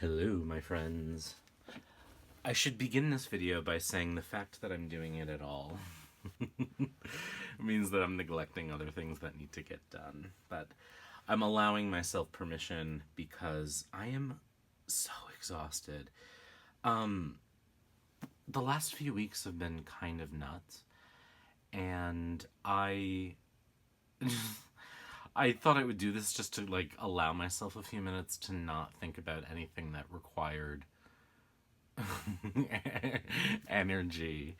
Hello, my friends. I should begin this video by saying the fact that I'm doing it at all means that I'm neglecting other things that need to get done. But I'm allowing myself permission because I am so exhausted. The last few weeks have been kind of nuts, and I thought I would do this just to allow myself a few minutes to not think about anything that required energy.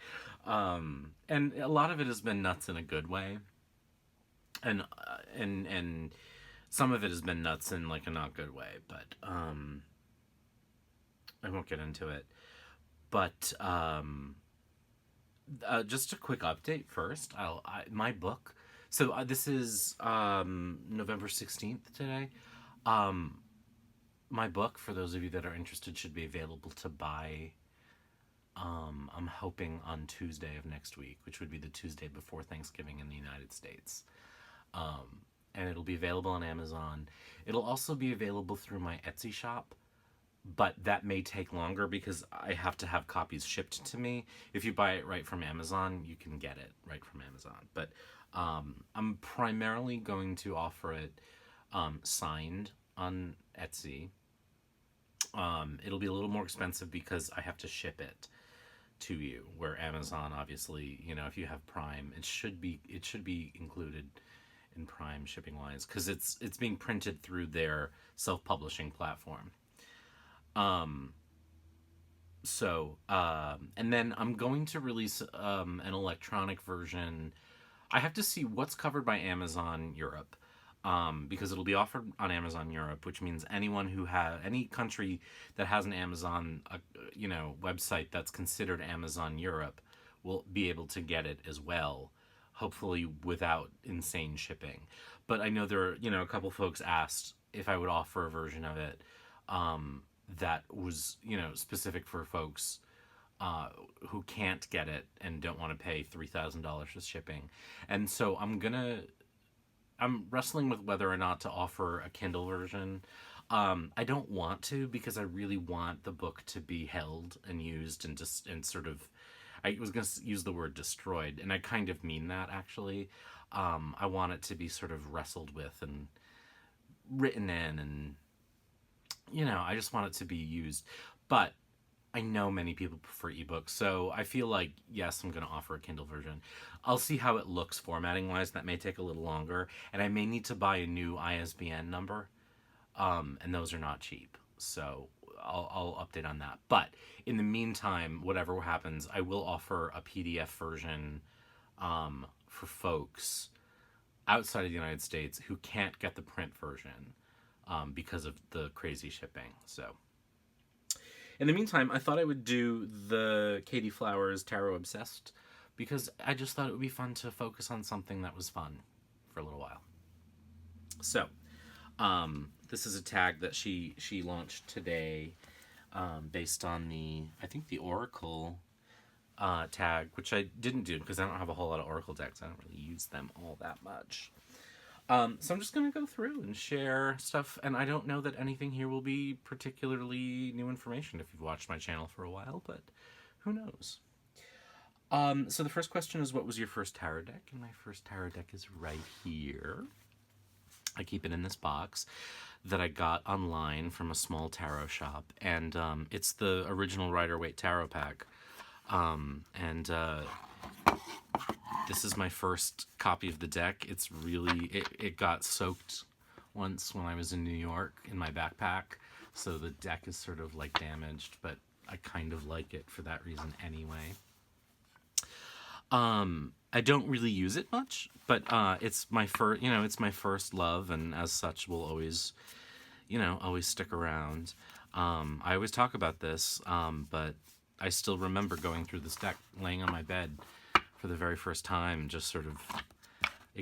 And a lot of it has been nuts in a good way, and some of it has been nuts in a not good way. But I won't get into it. But just a quick update first. My book. So this is November 16th today. My book, for those of you that are interested, should be available to buy. I'm hoping on Tuesday of next week, which would be the Tuesday before Thanksgiving in the United States. And it'll be available on Amazon. It'll also be available through my Etsy shop, but that may take longer because I have to have copies shipped to me. If you buy it right from Amazon, you can get it right from Amazon. But I'm primarily going to offer it signed on Etsy. It'll be a little more expensive because I have to ship it to you, where Amazon, obviously, if you have Prime, it should be included in Prime shipping wise, because it's being printed through their self-publishing platform. And then I'm going to release an electronic version. I have to see what's covered by Amazon Europe. Because it'll be offered on Amazon Europe, which means anyone who has any country that has an Amazon, website that's considered Amazon Europe will be able to get it as well, hopefully without insane shipping. But I know there are, a couple folks asked if I would offer a version of it that was, specific for folks who can't get it and don't want to pay $3,000 for shipping. And so I'm wrestling with whether or not to offer a Kindle version. I don't want to, because I really want the book to be held and used and sort of, I was going to use the word destroyed, and I kind of mean that, actually. I want it to be sort of wrestled with and written in, and, I just want it to be used. But I know many people prefer ebooks, so I feel like, yes, I'm going to offer a Kindle version. I'll see how it looks formatting-wise. That may take a little longer, and I may need to buy a new ISBN number, and those are not cheap, so I'll update on that. But in the meantime, whatever happens, I will offer a PDF version for folks outside of the United States who can't get the print version because of the crazy shipping, so... In the meantime, I thought I would do the Katie Flowers tarotobsessed because I just thought it would be fun to focus on something that was fun for a little while. So, this is a tag that she launched today based on the Oracle tag, which I didn't do because I don't have a whole lot of Oracle decks. I don't really use them all that much. So I'm just going to go through and share stuff, and I don't know that anything here will be particularly new information if you've watched my channel for a while, but who knows. So the first question is, what was your first tarot deck? And my first tarot deck is right here. I keep it in this box that I got online from a small tarot shop, and it's the original Rider-Waite tarot pack. This is my first copy of the deck. It's really, it got soaked once when I was in New York in my backpack, so the deck is sort of damaged, but I kind of like it for that reason anyway. I don't really use it much, but it's my first, it's my first love, and as such will always, always stick around. I always talk about this, but I still remember going through this deck, laying on my bed for the very first time, just sort of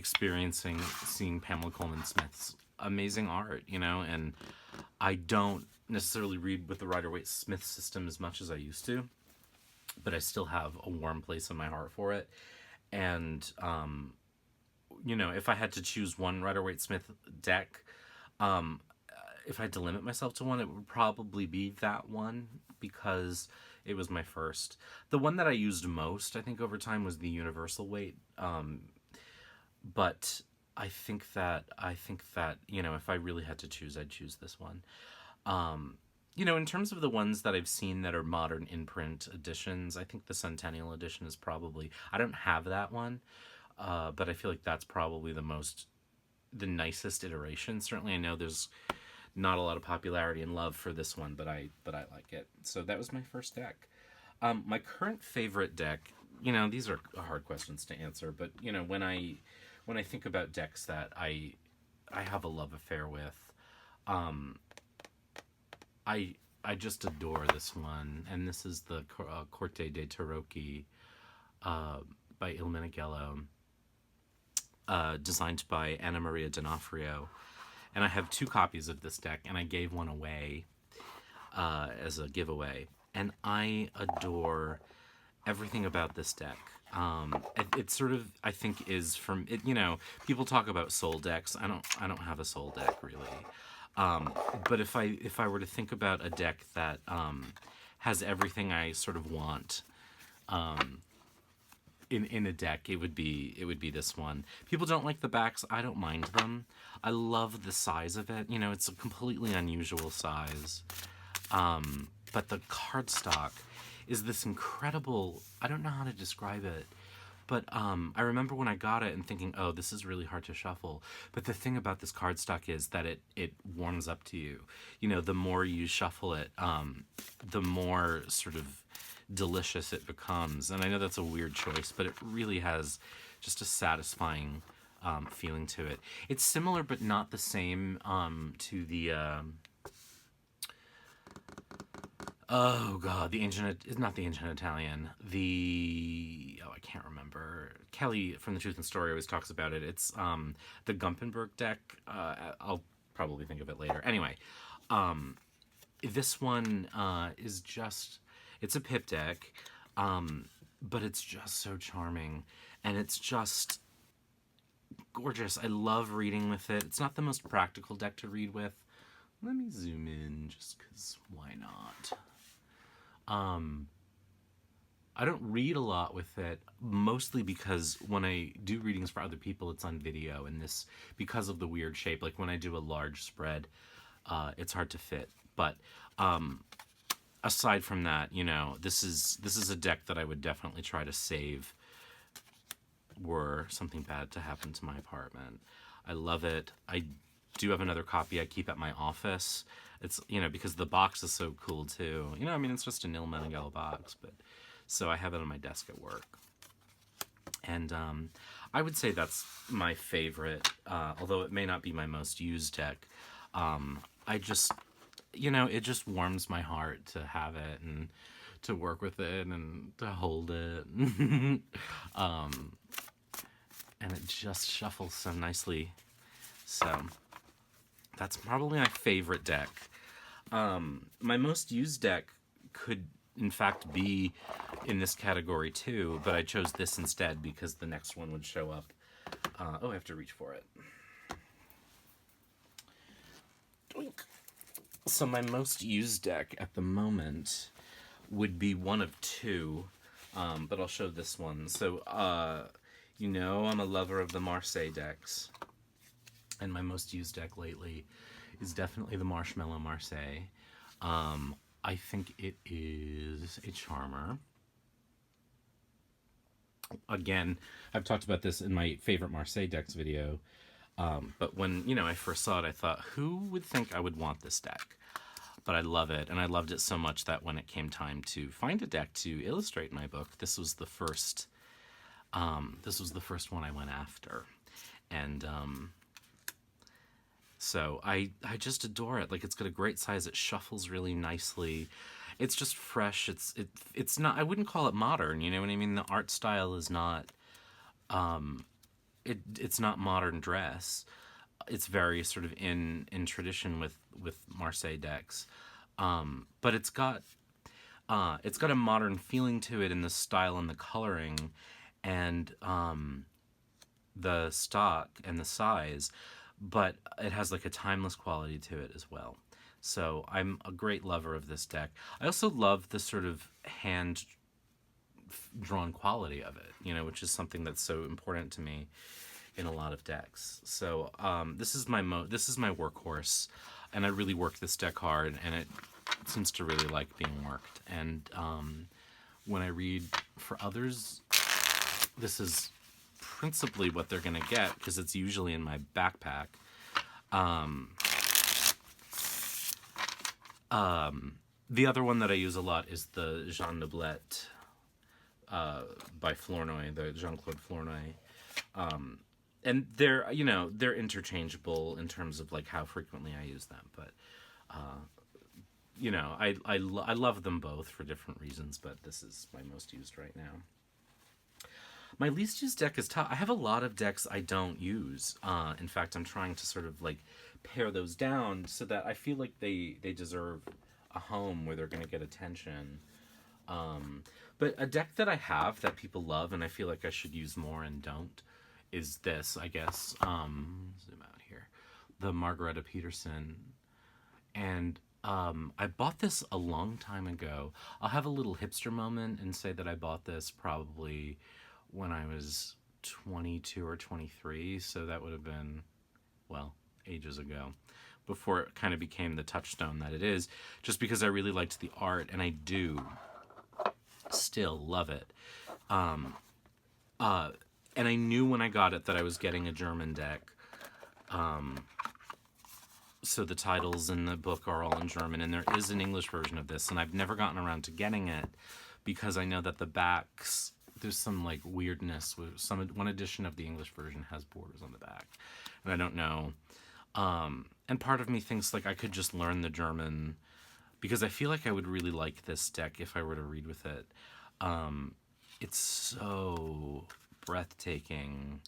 seeing Pamela Coleman Smith's amazing art, and I don't necessarily read with the Rider-Waite Smith system as much as I used to, but I still have a warm place in my heart for it. And, if I had to choose one Rider-Waite Smith deck, if I had to limit myself to one, it would probably be that one because it was my first. The one that I used most, I think, over time was the universal weight. But I think that if I really had to choose, I'd choose this one. In terms of the ones that I've seen that are modern imprint editions, I think the Centennial edition is probably. I don't have that one, but I feel like that's probably the nicest iteration. Certainly, I know there's not a lot of popularity and love for this one, but I like it. So that was my first deck. My current favorite deck. These are hard questions to answer, but when I think about decks that I have a love affair with, I just adore this one, and this is the Corte dei Tarocchi by Il Meneghello, designed by Anna Maria D'Onofrio. And I have 2 copies of this deck, and I gave one away as a giveaway. And I adore everything about this deck. It sort of, I think, is from it. People talk about soul decks. I don't have a soul deck really. But if I were to think about a deck that has everything I sort of want in a deck, it would be this one. People don't like the backs. I don't mind them. I love the size of it. It's a completely unusual size. But the cardstock is this incredible. I don't know how to describe it. But I remember when I got it and thinking, oh, this is really hard to shuffle. But the thing about this cardstock is that it warms up to you. The more you shuffle it, the more sort of delicious it becomes. And I know that's a weird choice, but it really has just a satisfying feeling to it. It's similar but not the same to the... oh god, not the Ancient Italian. I can't remember. Kelly from The Truth and Story always talks about it. It's the Gumpenberg deck. I'll probably think of it later. Anyway, this one is just... It's a pip deck, but it's just so charming, and it's just gorgeous. I love reading with it. It's not the most practical deck to read with. Let me zoom in, just because why not? I don't read a lot with it, mostly because when I do readings for other people, it's on video, and because of the weird shape, like when I do a large spread, it's hard to fit. But aside from that, this is a deck that I would definitely try to save were something bad to happen to my apartment. I love it. I do have another copy I keep at my office. It's, because the box is so cool too. It's just an Il Meneghello box, but so I have it on my desk at work. And I would say that's my favorite, although it may not be my most used deck. I just, it just warms my heart to have it and to work with it and to hold it. And it just shuffles so nicely. So that's probably my favorite deck. My most used deck could, in fact, be in this category too, but I chose this instead because the next one would show up. I have to reach for it. Doink. So my most used deck at the moment would be one of 2, but I'll show this one. So, I'm a lover of the Marseille decks. And my most used deck lately is definitely the Marshmallow Marseille. I think it is a charmer. Again, I've talked about this in my favorite Marseille decks video. But when, I first saw it, I thought, who would think I would want this deck? But I love it, and I loved it so much that when it came time to find a deck to illustrate my book, this was the first one I went after. And so I just adore it. Like, it's got a great size. It shuffles really nicely. It's just fresh. It's not. I wouldn't call it modern. You know what I mean? The art style is not. It's not modern dress. It's very sort of in tradition with Marseille decks, but it's got a modern feeling to it in the style and the coloring, and the stock and the size. but it has like a timeless quality to it as well. So I'm a great lover of this deck. I also love the sort of hand drawn quality of it, which is something that's so important to me in a lot of decks. So this is my workhorse, and I really work this deck hard, and it seems to really like being worked. And when I read for others, this is principally what they're going to get because it's usually in my backpack. The other one that I use a lot is the Jean Noblette by Flournoy, the Jean-Claude Flournoy. And they're interchangeable in terms of like how frequently I use them, but I love them both for different reasons, but this is my most used right now. My least used deck is tough. I have a lot of decks I don't use. In fact, I'm trying to sort of like pare those down so that I feel like they deserve a home where they're going to get attention. But a deck that I have that people love and I feel like I should use more and don't is this, I guess. Zoom out here. The Margareta Peterson. And I bought this a long time ago. I'll have a little hipster moment and say that I bought this probably when I was 22 or 23. So that would have been, well, ages ago, before it kind of became the touchstone that it is, just because I really liked the art, and I do still love it. And I knew when I got it that I was getting a German deck. So the titles in the book are all in German, and there is an English version of this, and I've never gotten around to getting it because I know that the backs, there's some like weirdness with one edition of the English version has borders on the back, and I don't know. And part of me thinks like I could just learn the German because I feel like I would really like this deck if I were to read with it. It's so breathtaking.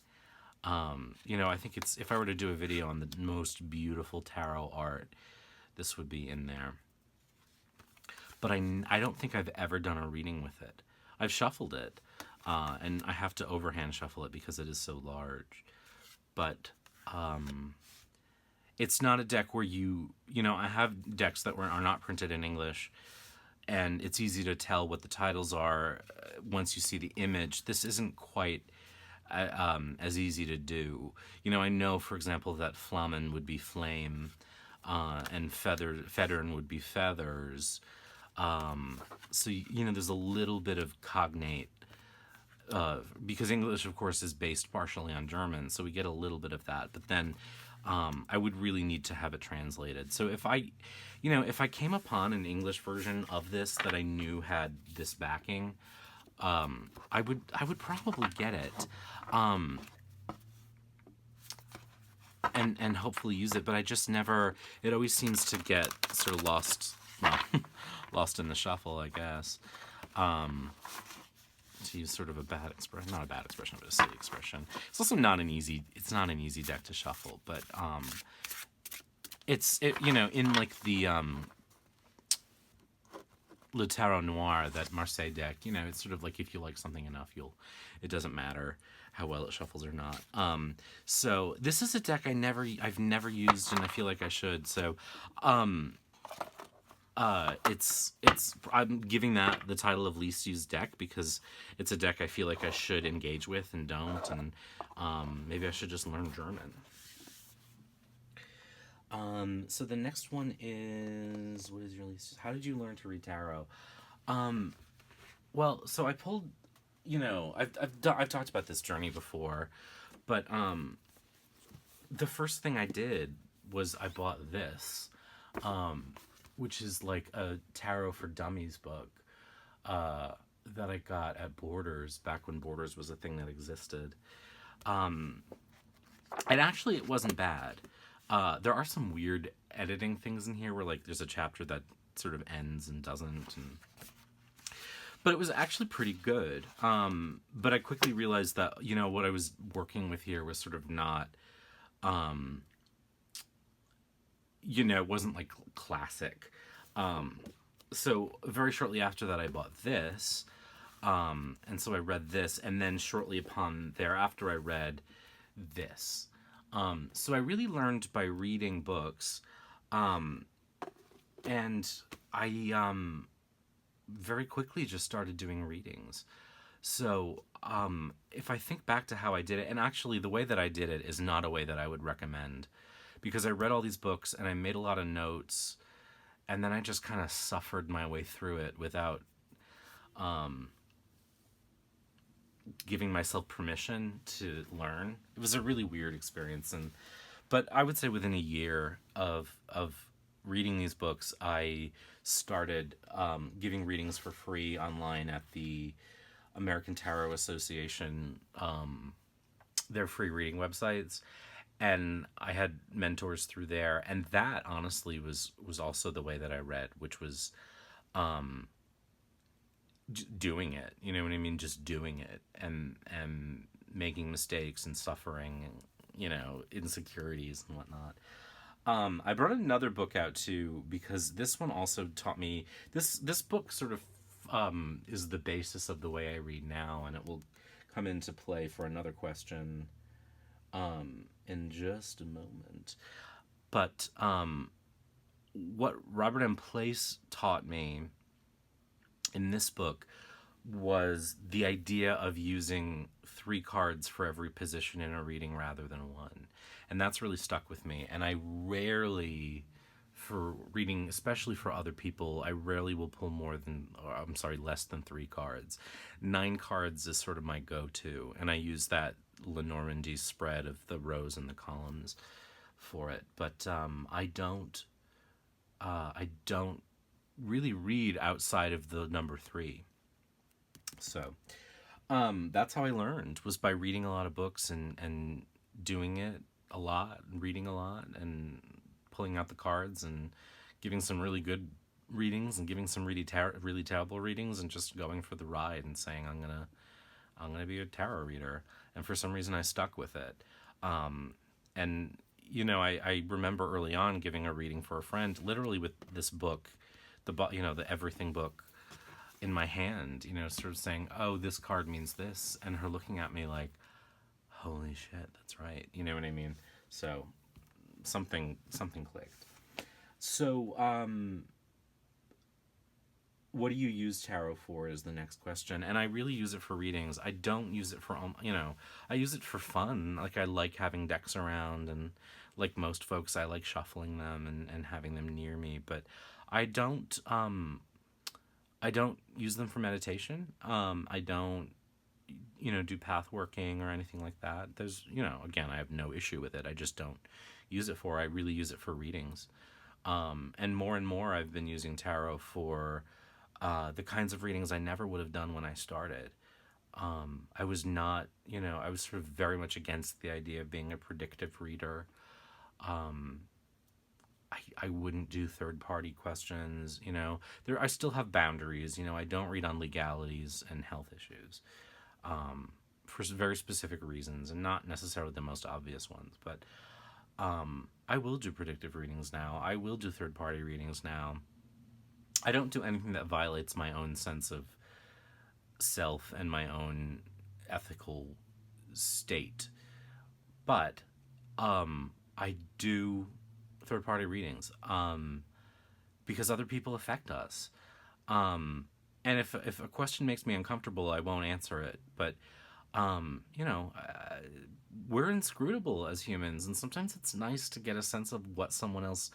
I think if I were to do a video on the most beautiful tarot art, this would be in there. But I don't think I've ever done a reading with it. I've shuffled it, and I have to overhand shuffle it because it is so large. But it's not a deck where I have decks that are not printed in English, and it's easy to tell what the titles are once you see the image. This isn't quite as easy to do. I know, for example, that Flammen would be flame, and Feathern would be feathers. So, there's a little bit of cognate, because English, of course, is based partially on German, so we get a little bit of that. But then I would really need to have it translated. So if I came upon an English version of this that I knew had this backing, I would probably get it, and hopefully use it. But I just never. It always seems to get sort of lost, lost in the shuffle, I guess. To use sort of a bad expression, not a bad expression, but a silly expression. It's also not an easy deck to shuffle, but in like the Le Tarot Noir, that Marseille deck, it's sort of like if you like something enough, it doesn't matter how well it shuffles or not. So this is a deck I've never used, and I feel like I should. So I'm giving that the title of least used deck because it's a deck I feel like I should engage with and don't, and maybe I should just learn German. So the next one is, what is your least? How did you learn to read tarot? Well, so I pulled, I've talked about this journey before, but the first thing I did was I bought this, which is like a Tarot for Dummies book that I got at Borders back when Borders was a thing that existed. And actually, it wasn't bad. There are some weird editing things in here where like there's a chapter that sort of ends and doesn't, but it was actually pretty good. But I quickly realized that what I was working with here was sort of not, it wasn't like classic. So very shortly after that, I bought this, and so I read this, and then shortly upon thereafter, I read this. So I really learned by reading books, um, and I very quickly just started doing readings. So if I think back to how I did it, and actually the way that I did it is not a way that I would recommend, because I read all these books and I made a lot of notes, and then I just kind of suffered my way through it without giving myself permission to learn. It was a really weird experience, and but I would say within a year of reading these books, I started giving readings for free online at the American Tarot Association, their free reading websites, and I had mentors through there, and that honestly was also the way that I read, which was doing it. You know what I mean? Just doing it, and making mistakes and suffering, and insecurities and whatnot. I brought another book out too because this one also taught me this book sort of is the basis of the way I read now, and it will come into play for another question in just a moment. But what Robert M. Place taught me in this book was the idea of using 3 cards for every position in a reading rather than one. And that's really stuck with me. And I rarely, for reading, especially for other people, I rarely will pull less than 3 cards. 9 cards is sort of my go-to. And I use that Lenormandie spread of the rows and the columns for it. But I don't really read outside of the number 3. So that's how I learned, was by reading a lot of books and doing it a lot, and reading a lot, and pulling out the cards and giving some really good readings and giving some really terrible readings, and just going for the ride and saying I'm gonna be a tarot reader. And for some reason I stuck with it. And I remember early on giving a reading for a friend, literally with this book, the everything book in my hand, sort of saying, oh, this card means this, and her looking at me like, holy shit, that's right. You know what I mean? So something clicked. So what do you use tarot for is the next question. And I really use it for readings. I don't use it for, I use it for fun. Like, I like having decks around, and like most folks, I like shuffling them and having them near me, but I don't use them for meditation. I don't, do path working or anything like that. There's, again, I have no issue with it. I just don't use it for, I really use it for readings. And more I've been using tarot for the kinds of readings I never would have done when I started. I was not, I was sort of very much against the idea of being a predictive reader. I wouldn't do third-party questions, I still have boundaries, I don't read on legalities and health issues, for very specific reasons, and not necessarily the most obvious ones, but I will do predictive readings now. I will do third-party readings now. I don't do anything that violates my own sense of self and my own ethical state, but I do third-party readings because other people affect us, and if a question makes me uncomfortable, I won't answer it. But we're inscrutable as humans, and sometimes it's nice to get a sense of what someone else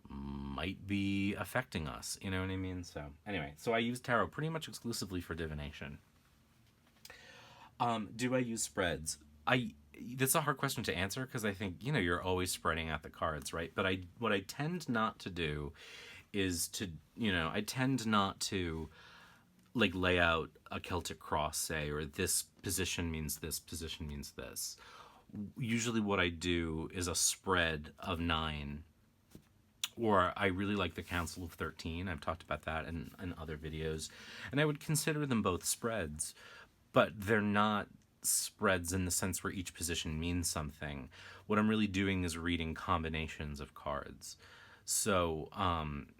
might be affecting us. You know what I mean? So anyway, so I use tarot pretty much exclusively for divination. Do I use spreads? That's a hard question to answer, because I think, you're always spreading out the cards, right? But what I tend not to do is to, I tend not to like lay out a Celtic cross, say, or this position means this, position means this. Usually what I do is a spread of 9, or I really like the Council of 13. I've talked about that in other videos, and I would consider them both spreads, but they're not spreads in the sense where each position means something. What I'm really doing is reading combinations of cards. So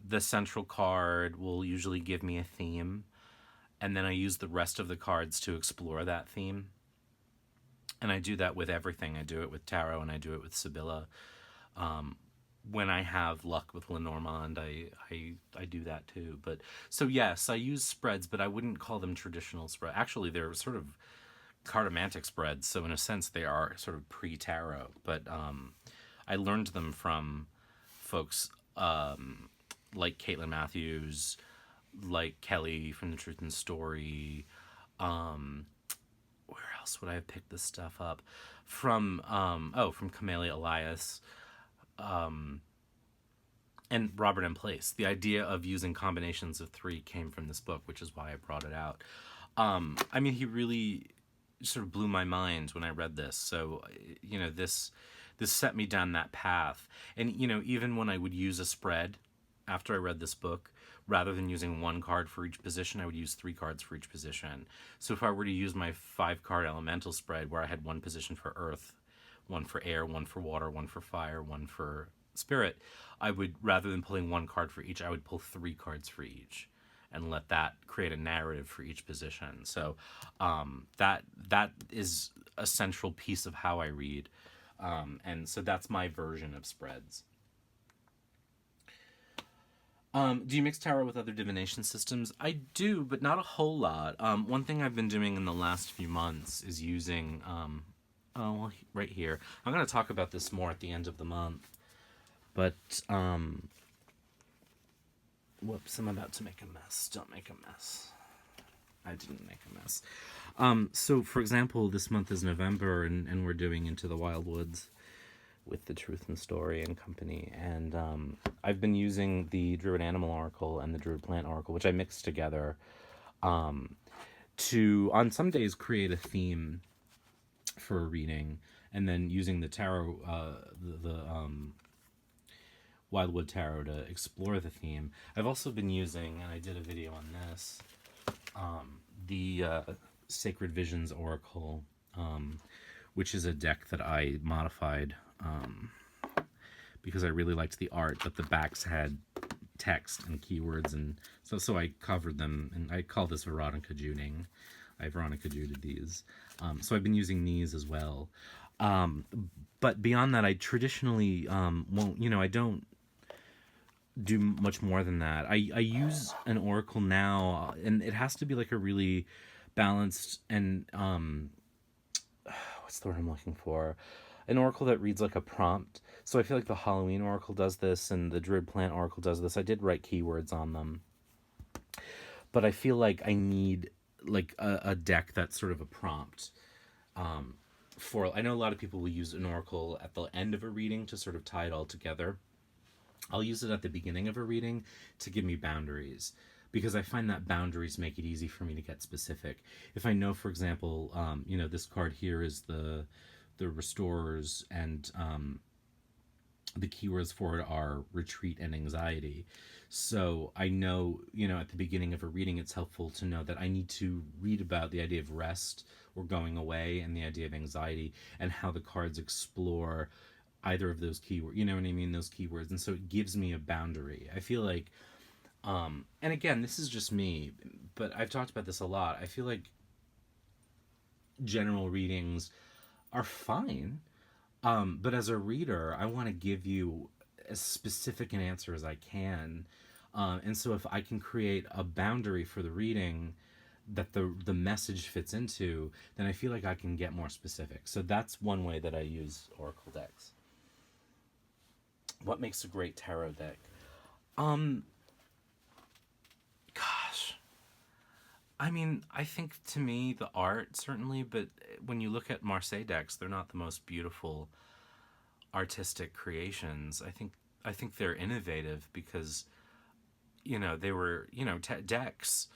the central card will usually give me a theme, and then I use the rest of the cards to explore that theme. And I do that with everything. I do it with tarot, and I do it with Sibylla. When I have luck with Lenormand, I do that too. But so yes, I use spreads, but I wouldn't call them traditional spread. Actually, they're sort of cartomantic spreads, so in a sense they are sort of pre-tarot. But I learned them from folks like Caitlin Matthews, like Kelly from The Truth and Story. Where else would I have picked this stuff up? From from Camellia Elias, and Robert M. Place. The idea of using combinations of three came from this book, which is why I brought it out. I mean, he really sort of blew my mind when I read this. So, this set me down that path. And, even when I would use a spread after I read this book, rather than using one card for each position, I would use 3 cards for each position. So if I were to use my 5-card elemental spread where I had one position for earth, one for air, one for water, one for fire, one for spirit, I would, rather than pulling one card for each, I would pull 3 cards for each and let that create a narrative for each position. So that is a central piece of how I read. And so that's my version of spreads. Do you mix tarot with other divination systems? I do, but not a whole lot. One thing I've been doing in the last few months is using, right here. I'm going to talk about this more at the end of the month. But, whoops, I'm about to make a mess. Don't make a mess. I didn't make a mess. So, for example, this month is November, and we're doing Into the Wild Woods with The Truth and Story and company. And I've been using the Druid Animal Oracle and the Druid Plant Oracle, which I mixed together, to, on some days, create a theme for a reading, and then using the tarot, the Wildwood Tarot to explore the theme. I've also been using, and I did a video on this, the Sacred Visions Oracle, which is a deck that I modified because I really liked the art, but the backs had text and keywords, and so I covered them, and I call this Veronica Juding. I Veronica Juded these. So I've been using these as well. But beyond that, I traditionally won't, I don't do much more than that. I use an oracle now, and it has to be like a really balanced and what's the word I'm looking for? An oracle that reads like a prompt. So I feel like the Halloween oracle does this, and the Druid Plant oracle does this. I did write keywords on them, but I feel like I need like a deck that's sort of a prompt. I know a lot of people will use an oracle at the end of a reading to sort of tie it all together. I'll use it at the beginning of a reading to give me boundaries, because I find that boundaries make it easy for me to get specific. If I know, for example, this card here is the Restorers, and the keywords for it are retreat and anxiety. So I know, at the beginning of a reading, it's helpful to know that I need to read about the idea of rest or going away, and the idea of anxiety, and how the cards explore either of those keywords, those keywords. And so it gives me a boundary. I feel like, and again, this is just me, but I've talked about this a lot. I feel like general readings are fine, but as a reader, I want to give you as specific an answer as I can. And so if I can create a boundary for the reading that the message fits into, then I feel like I can get more specific. So that's one way that I use oracle decks. What makes a great tarot deck? Gosh. I mean, I think to me the art certainly, but when you look at Marseille decks, they're not the most beautiful artistic creations. I think they're innovative because they were, decks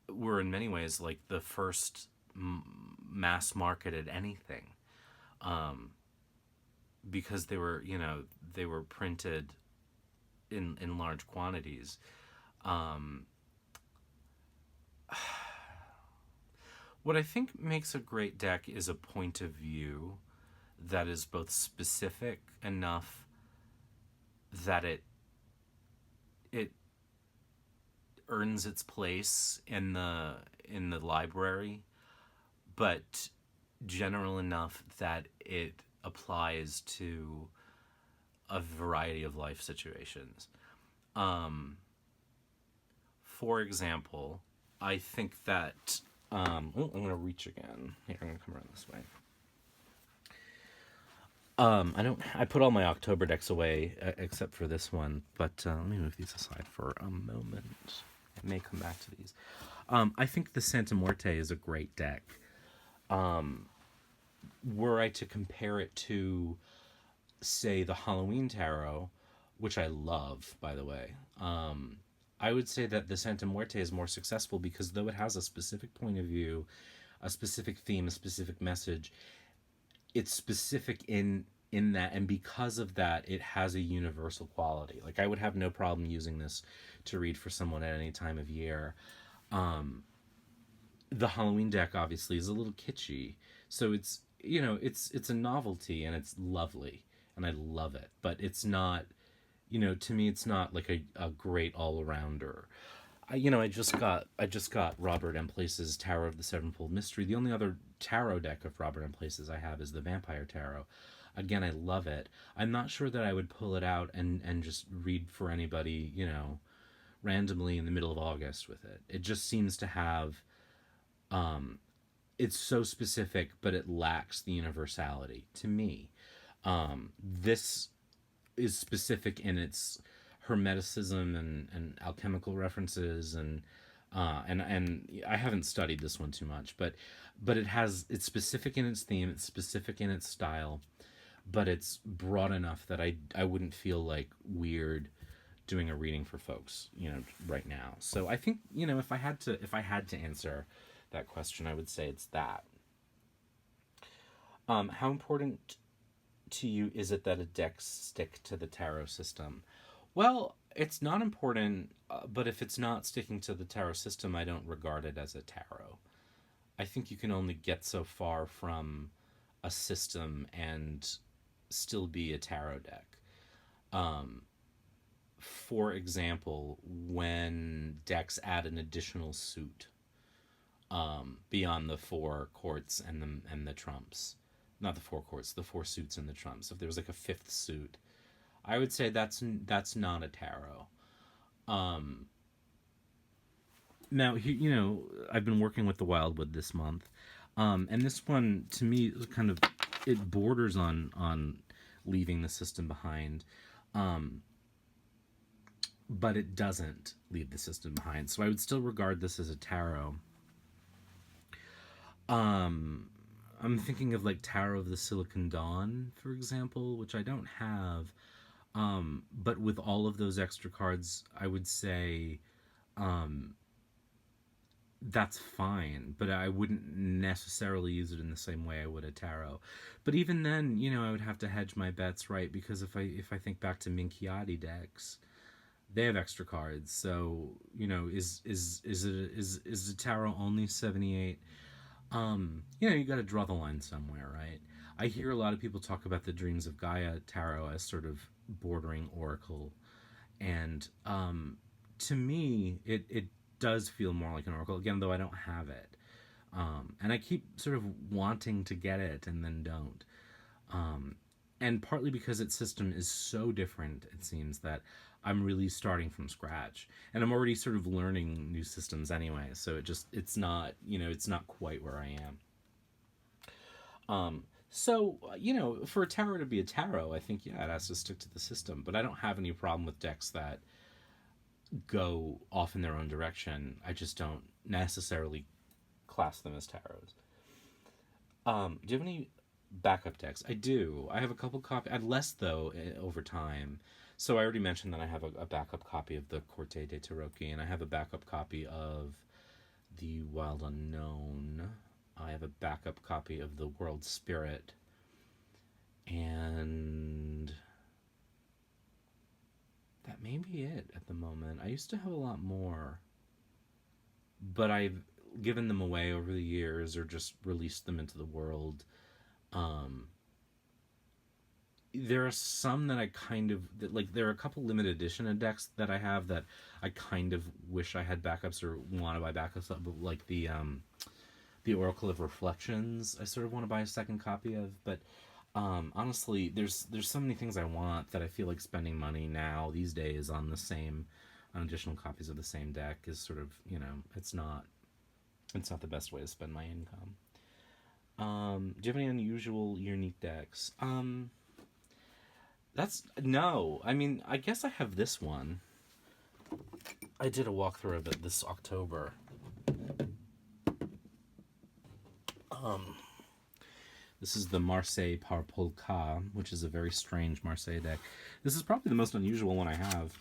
were in many ways like the first mass marketed anything, because they were printed in large quantities. What I think makes a great deck is a point of view that is both specific enough that it earns its place in the library, but general enough that it applies to a variety of life situations. Um, for example, I think that I'm gonna reach again. Here, I'm gonna come around this way. I don't. I put all my October decks away except for this one, but let me move these aside for a moment. I may come back to these. I think the Santa Muerte is a great deck. Were I to compare it to, say, the Halloween Tarot, which I love, by the way, I would say that the Santa Muerte is more successful because though it has a specific point of view, a specific theme, a specific message, it's specific in that, and because of that, it has a universal quality. Like, I would have no problem using this to read for someone at any time of year. The Halloween deck obviously is a little kitschy, so it's, it's a novelty and it's lovely and I love it, but it's not, to me it's not like a great all-arounder. I just got Robert M. Place's Tarot of the Sevenfold Mystery. The only other tarot deck of Robert M. Place's I have is the Vampire Tarot. Again, I love it. I'm not sure that I would pull it out and just read for anybody, randomly in the middle of August with it. It just seems to have, it's so specific, but it lacks the universality to me. This is specific in its hermeticism and alchemical references, and I haven't studied this one too much, but it's specific in its theme, it's specific in its style, but it's broad enough that I wouldn't feel like weird doing a reading for folks, right now. So I think, if I had to answer that question, I would say it's that. How important to you is it that a deck stick to the tarot system? Well, it's not important, but if it's not sticking to the tarot system, I don't regard it as a tarot. I think you can only get so far from a system and still be a tarot deck. For example, when decks add an additional suit, beyond the four courts and the trumps, not the four courts, the four suits and the trumps. If there was like a fifth suit, I would say that's not a tarot. Now, I've been working with the Wildwood this month, and this one to me is kind of, it borders on leaving the system behind, but it doesn't leave the system behind. So I would still regard this as a tarot. I'm thinking of like Tarot of the Silicon Dawn, for example, which I don't have. But with all of those extra cards, I would say that's fine, but I wouldn't necessarily use it in the same way I would a tarot. But even then, I would have to hedge my bets, right? Because if I think back to Minchiati decks, they have extra cards. So, is the tarot only 78? You got to draw the line somewhere, right? I hear a lot of people talk about the Dreams of Gaia tarot as sort of bordering oracle, and to me, it does feel more like an oracle. Again, though I don't have it, and I keep sort of wanting to get it and then don't. And partly because its system is so different, it seems that I'm really starting from scratch, and I'm already sort of learning new systems anyway. So it's not, it's not quite where I am. So, for a tarot to be a tarot, I think, yeah, it has to stick to the system. But I don't have any problem with decks that go off in their own direction. I just don't necessarily class them as tarots. Do you have any backup decks? I do. I have a couple copies. I had less, though, over time. So I already mentioned that I have a backup copy of the Corte de Tarocchi, and I have a backup copy of the Wild Unknown. I have a backup copy of the World Spirit, and that may be it at the moment. I used to have a lot more, but I've given them away over the years or just released them into the world. There are some that I kind of, there are a couple limited edition decks that I have that I kind of wish I had backups or want to buy backups of, like the the Oracle of Reflections I sort of want to buy a second copy of, but honestly, there's so many things I want that I feel like spending money now these days on additional copies of the same deck is sort of, it's not the best way to spend my income. Do you have any unusual, unique decks? That's no. I mean, I guess I have this one. I did a walkthrough of it this October. This is the Marseille par Polka, which is a very strange Marseille deck. This is probably the most unusual one I have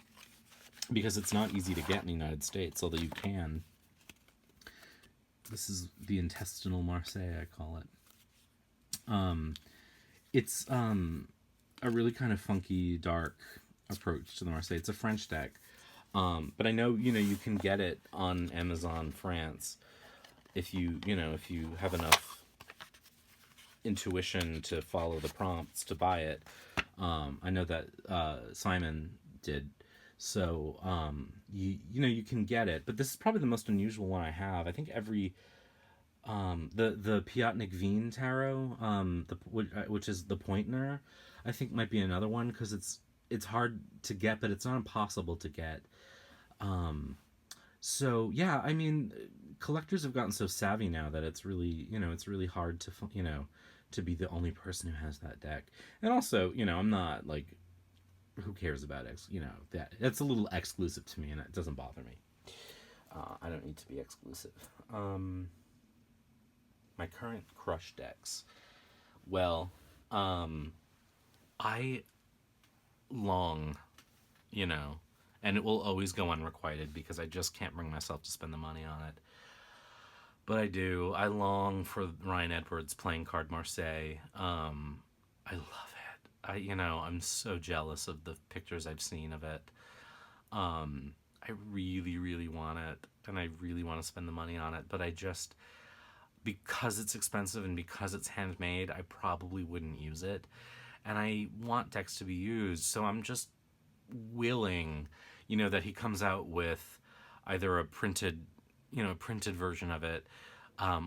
because it's not easy to get in the United States, although you can. This is the intestinal Marseille, I call it. It's a really kind of funky, dark approach to the Marseille. It's a French deck, but I know you can get it on Amazon France if you have enough intuition to follow the prompts to buy it. I know that Simon did. So you can get it, but this is probably the most unusual one I have. I think every the Piatnik Veen tarot, which is the Pointner, I think might be another one because it's hard to get, but it's not impossible to get. So yeah, I mean, collectors have gotten so savvy now that it's really hard to be the only person who has that deck. And also, I'm not like, who cares about that's a little exclusive to me, and it doesn't bother me. I don't need to be exclusive. My current crush decks. Well, I long, and it will always go unrequited because I just can't bring myself to spend the money on it. But I do. I long for Ryan Edwards playing card Marseille. I love it. I'm so jealous of the pictures I've seen of it. I really, really want it, and I really want to spend the money on it, but I just, because it's expensive and because it's handmade, I probably wouldn't use it. And I want decks to be used, so I'm just willing, that he comes out with either a printed version of it,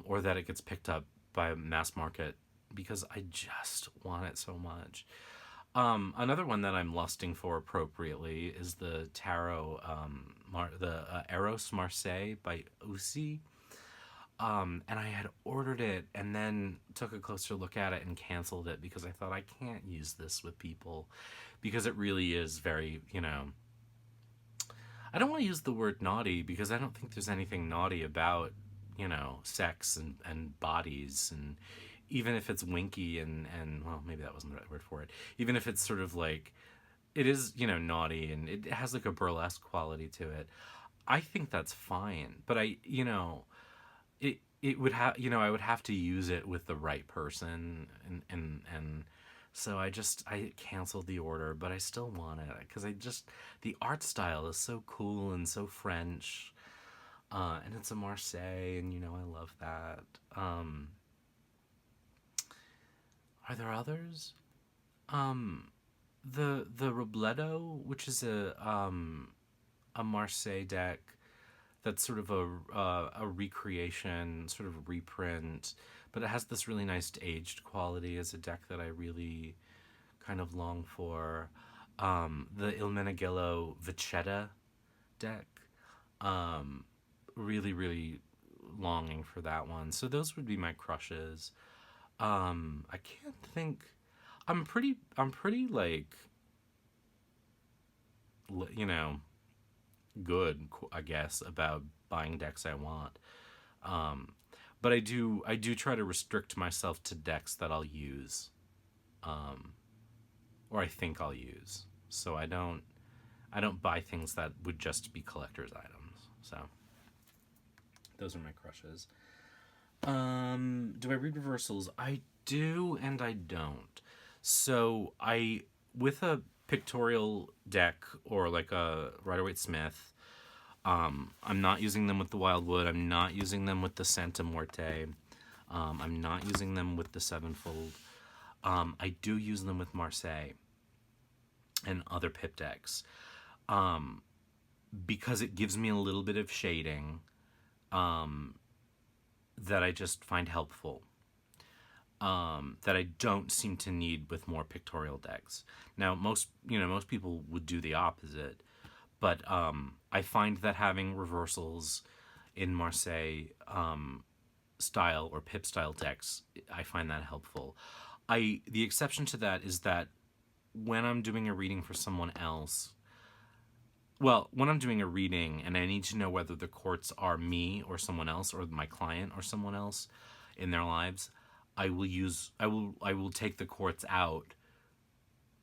or that it gets picked up by a mass market, because I just want it so much. Another one that I'm lusting for appropriately is the tarot, Eros Marseille by Usi. And I had ordered it and then took a closer look at it and canceled it because I thought, I can't use this with people because it really is very, I don't want to use the word naughty because I don't think there's anything naughty about, sex and bodies, and even if it's winky and well, maybe that wasn't the right word for it. Even if it's sort of like, it is, naughty and it has like a burlesque quality to it. I think that's fine, but it would have, I would have to use it with the right person, and so I canceled the order, but I still want it because the art style is so cool and so French, and it's a Marseille, and I love that. Are there others? The Robledo, which is a Marseille deck that's sort of a recreation, sort of reprint, but it has this really nice aged quality as a deck that I really kind of long for. The Il Meneghello Vachetta deck, really, really longing for that one. So those would be my crushes. I can't think. I'm pretty like, good, I guess, about buying decks I want. But I do try to restrict myself to decks that I'll use, or I think I'll use. So I don't buy things that would just be collector's items. So those are my crushes. Do I read reversals? I do and I don't. So with a pictorial deck or like a Rider-Waite-Smith, I'm not using them with the Wildwood. I'm not using them with the Santa Muerte. I'm not using them with the Sevenfold. I do use them with Marseille and other pip decks, because it gives me a little bit of shading. that I just find helpful, that I don't seem to need with more pictorial decks. Now, most people would do the opposite, but I find that having reversals in Marseille style or pip style decks, I find that helpful. The exception to that is that when I'm doing a reading for someone else, well, when I'm doing a reading and I need to know whether the courts are me or someone else or my client or someone else in their lives, I will take the courts out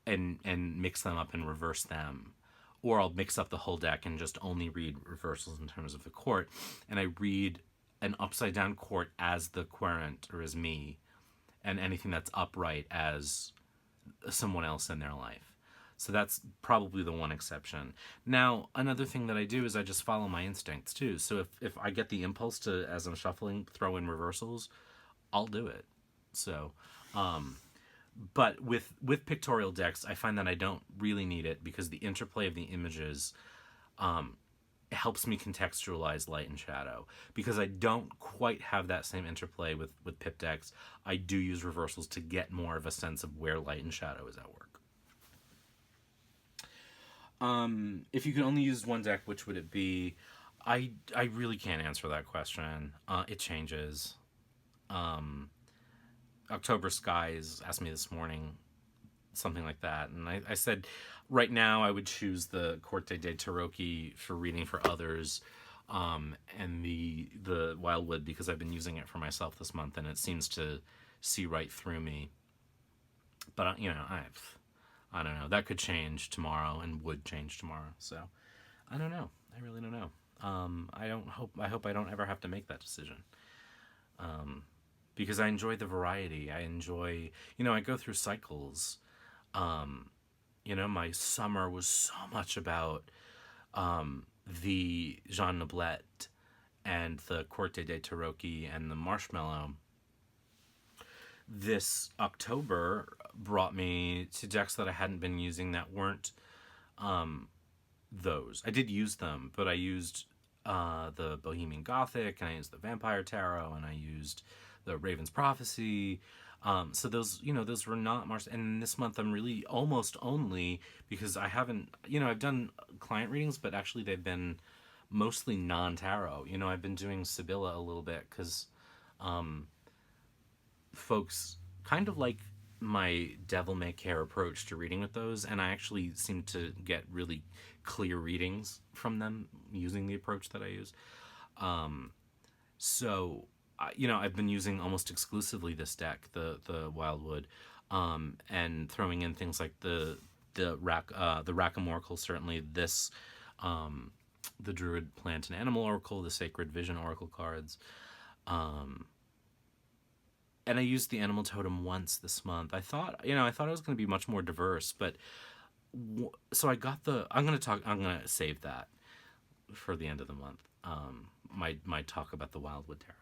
and mix them up and reverse them. Or I'll mix up the whole deck and just only read reversals in terms of the court, and I read an upside down court as the querent or as me, and anything that's upright as someone else in their life. So that's probably the one exception. Now, another thing that I do is I just follow my instincts too. So if I get the impulse to, as I'm shuffling, throw in reversals, I'll do it. So, but with pictorial decks, I find that I don't really need it because the interplay of the images helps me contextualize light and shadow. Because I don't quite have that same interplay with pip decks, I do use reversals to get more of a sense of where light and shadow is at work. If you could only use one deck, which would it be? I really can't answer that question. It changes. October Skies asked me this morning something like that, and I said right now I would choose the Corte de Taroki for reading for others, and the Wildwood because I've been using it for myself this month and it seems to see right through me. But I don't know, that could change tomorrow and would change tomorrow, so I don't know. I really don't know. I hope I don't ever have to make that decision. Because I enjoy the variety. I enjoy, I go through cycles. My summer was so much about the Jean Noblet and the Corte de Taroki and the Marshmallow. This October brought me to decks that I hadn't been using that weren't those. I did use them, but I used the Bohemian Gothic, and I used the Vampire Tarot, and I used the Raven's Prophecy. So those were not Mars. And this month I'm really almost only, because I haven't, I've done client readings, but actually they've been mostly non-tarot. I've been doing Sibylla a little bit because folks kind of like my devil may care approach to reading with those, and I actually seem to get really clear readings from them using the approach that I use. So I've been using almost exclusively this deck, the Wildwood, and throwing in things like the Rackham Oracle, certainly this, the Druid Plant and Animal Oracle, the Sacred Vision Oracle cards, and I used the Animal Totem once this month. I thought it was going to be much more diverse, but so I got I'm going to save that for the end of the month. My talk about the Wildwood Tarot.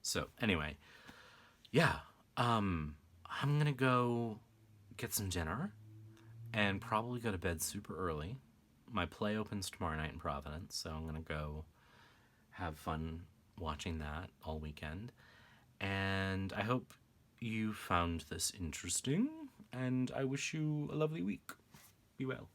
So anyway, yeah, I'm going to go get some dinner and probably go to bed super early. My play opens tomorrow night in Providence, so I'm going to go have fun watching that all weekend. And I hope you found this interesting, and I wish you a lovely week. Be well.